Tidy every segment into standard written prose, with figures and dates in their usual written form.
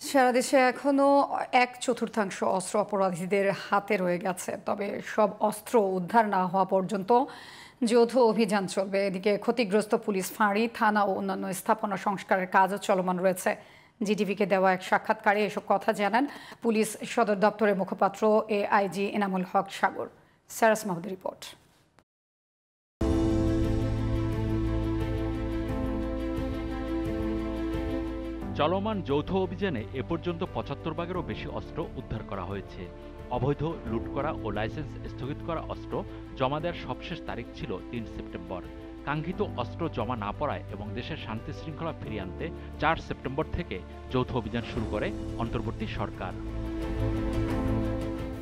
সারা দেশে এখনো 1/4 অস্ত্র অপরাধীদের হাতে রয়ে গেছে। তবে সব অস্ত্র উদ্ধার না হওয়া পর্যন্ত যৌথ অভিযান চলবে। এদিকে ক্ষতিগ্রস্ত পুলিশ ফাঁড়ি, থানা ও অন্যান্য স্থাপনা সংস্কারের কাজও চলমান রয়েছে। জিটিভিকে দেওয়া এক সাক্ষাৎকারে এসব কথা জানান পুলিশ সদর দপ্তরের মুখপাত্র এআইজি এনামুল হক সাগর। সারাস মাহমুদের রিপোর্ট। চলমান যৌথ অভিযানে এ পর্যন্ত ৭৫ ভাগেরও বেশি অস্ত্র উদ্ধার করা হয়েছে। অবৈধ লুট করা ও লাইসেন্স স্থগিত করা অস্ত্র জমা দেওয়ার সবশেষ তারিখ ছিল ৩ সেপ্টেম্বর। কাঙ্ক্ষিত অস্ত্র জমা না পড়ায় এবং দেশের শান্তি শৃঙ্খলা ফিরিয়ে আনতে ৪ সেপ্টেম্বর থেকে যৌথ অভিযান শুরু করে অন্তর্বর্তী সরকার।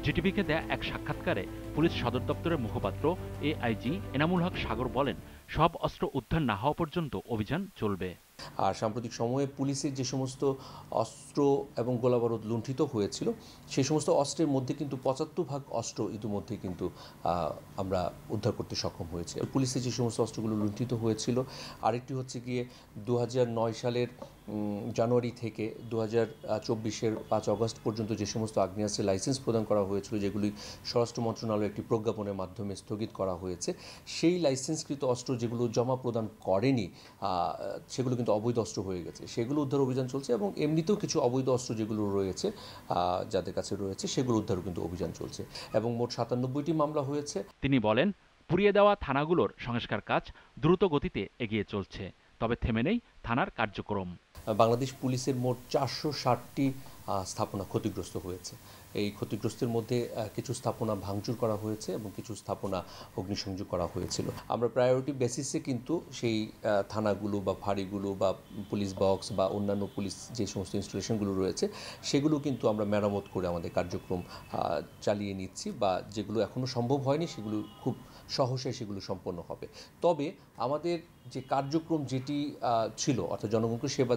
জিটিভিকে দেয়া এক সাক্ষাৎকারে পুলিশ সদর দপ্তরের মুখপাত্র এআইজি এনামুল হক সাগর বলেন, সব অস্ত্র উদ্ধার না হওয়া পর্যন্ত অভিযান চলবে। আর সাম্প্রতিক সময়ে পুলিশের যে সমস্ত অস্ত্র এবং গোলাবারুদ লুণ্ঠিত হয়েছিল সেই সমস্ত অস্ত্রের মধ্যে কিন্তু ৭৫ ভাগ অস্ত্র ইতিমধ্যে কিন্তু আমরা উদ্ধার করতে সক্ষম হয়েছে। পুলিশের যে সমস্ত অস্ত্রগুলো লুণ্ঠিত হয়েছিল, আরেকটি হচ্ছে গিয়ে ২০০৯ সালের জানুয়ারি থেকে ২০২৪-এর ৫ অগস্ট পর্যন্ত যে সমস্ত আগ্নেয়াস্ত্রের লাইসেন্স প্রদান করা হয়েছিল, যেগুলি স্বরাষ্ট্র মন্ত্রণালয়ের একটি প্রজ্ঞাপনের মাধ্যমে স্থগিত করা হয়েছে, সেই লাইসেন্সকৃত অস্ত্র যেগুলো জমা প্রদান করেনি সেগুলো কিন্তু অবৈধ অস্ত্র হয়ে গেছে। সেগুলো উদ্ধার অভিযান চলছে এবং এমনিতেও কিছু অবৈধ অস্ত্র যেগুলো রয়েছে যাদের কাছে রয়েছে সেগুলো উদ্ধারও কিন্তু অভিযান চলছে এবং মোট ৯৭টি মামলা হয়েছে। তিনি বলেন, পুড়িয়ে দেওয়া থানাগুলোর সংস্কার কাজ দ্রুত গতিতে এগিয়ে চলছে, তবে থেমে নেই থানার কার্যক্রম। বাংলাদেশ পুলিশের মোট ৪৬০টি স্থাপনা ক্ষতিগ্রস্ত হয়েছে। এই ক্ষতিগ্রস্তের মধ্যে কিছু স্থাপনা ভাঙচুর করা হয়েছে এবং কিছু স্থাপনা অগ্নিসংযোগ করা হয়েছিল। আমরা প্রায়োরিটি বেসিসে কিন্তু সেই থানাগুলো বা ফাঁড়িগুলো বা পুলিশ বক্স বা অন্যান্য পুলিশ যে সমস্ত ইনস্টলেশনগুলো রয়েছে সেগুলো কিন্তু আমরা মেরামত করে আমাদের কার্যক্রম চালিয়ে নিচ্ছি, বা যেগুলো এখনও সম্ভব হয়নি সেগুলো খুব সহসাই সেগুলো সম্পন্ন হবে। তবে আমাদের যে কার্যক্রম যেটি ছিল, অর্থাৎ জনগণকে সেবা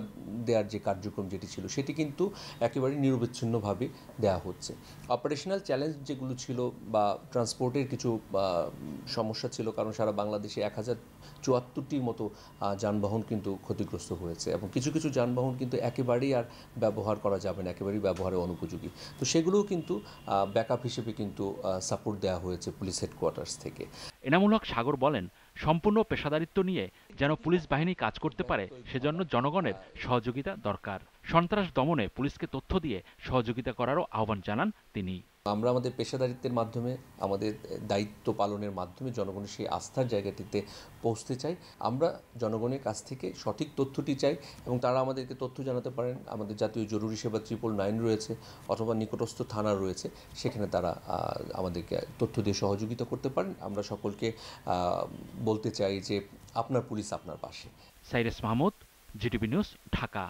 দেওয়ার যে কার্যক্রম যেটি ছিল সেটি কিন্তু একেবারে নিরবিচ্ছিন্নভাবে দেওয়া হচ্ছে। অপারেশনাল চ্যালেঞ্জ যেগুলো ছিল বা ট্রান্সপোর্টের কিছু সমস্যা ছিল, কারণ সারা বাংলাদেশে ১০৭৪টির মতো যানবাহন কিন্তু ক্ষতিগ্রস্ত হয়েছে এবং কিছু কিছু যানবাহন কিন্তু একেবারেই আর ব্যবহার করা যাবে না, একেবারেই ব্যবহারের অনুপযোগী। তো সেগুলোও কিন্তু ব্যাকআপ হিসেবে কিন্তু সাপোর্ট দেওয়া হয়েছে পুলিশ হেডকোয়ার্টার্স থেকে। এনামুল হক সাগর বলেন, সম্পূর্ণ পেশাদারিত্ব নিয়ে যেন পুলিশ বাহিনী কাজ করতে পারে সেজন্য জনগণের সহযোগিতা দরকার। সন্ত্রাস দমনে পুলিশকে তথ্য দিয়ে সহযোগিতা করারও আহ্বান জানান তিনি। আমরা আমাদের পেশাদারিত্বের মাধ্যমে, আমাদের দায়িত্ব পালনের মাধ্যমে জনগণের সেই আস্থার জায়গাটিতে পৌঁছতে চাই। আমরা জনগণের কাছ থেকে সঠিক তথ্যটি চাই এবং তারা আমাদেরকে তথ্য জানাতে পারেন। আমাদের জাতীয় জরুরি সেবা 999 রয়েছে অথবা নিকটস্থ থানা রয়েছে, সেখানে তারা আমাদেরকে তথ্য দিয়ে সহযোগিতা করতে পারেন। আমরা সকলকে বলতে চাই যে আপনার পুলিশ আপনার পাশে। Cyrus Mahmud, GTV news, Dhaka.